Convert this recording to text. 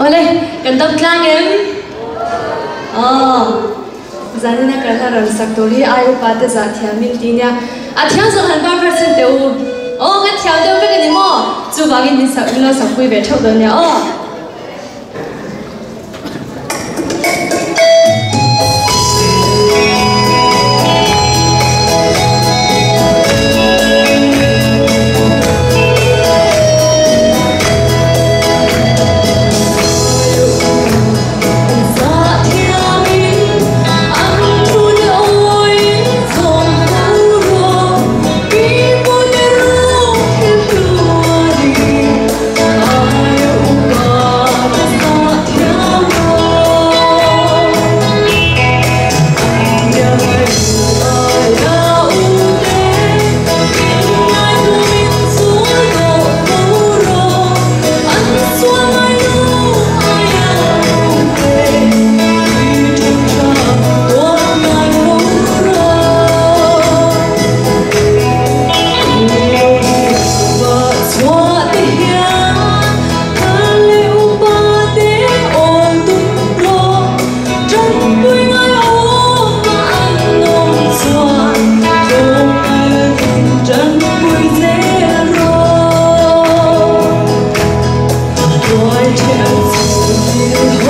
Oleh, kantong klang em. Zani na karha ram saktori ayu pate za thia mil tinya. A thia so han ba percent teu. Nga thia teu pe ni mo. Chu ba gi ni sa lo sa pui ve thau de nya. Hãy subscribe cho kênh Ghiền Mì Gõ để không bỏ lỡ